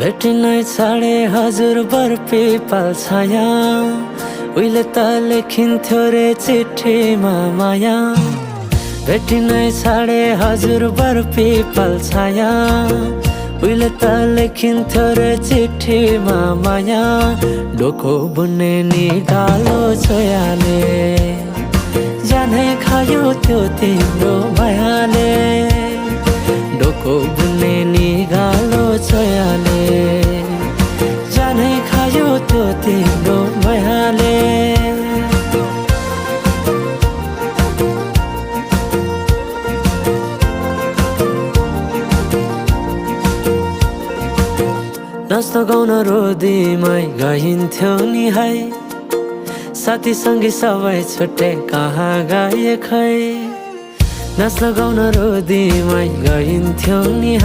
भेटिनै छाडे हजुर बरपिपल छाया, उहिले त लेखिन्थ्यो रे चिठीमा माया। भेटिनै छाडे हजुर बरपिपल छाया, उहिले त लेखिन्थ्यो रे चिठीमा माया। डोको बुन्ने निगालो छोयाले, जानै खायो त्यो तिम्रो मायाले। डोको बुन्ने निगालो छोयाले, जानै खायो त्यो तिम्रो मायाले। नाच्न गाउन रोदीमै गइन्थ्यो नि है, साथी सँगी सबै छुट्टै कहाँ गए खै। नाच्न गाउन रोदीमै गइन्थ्यो नि।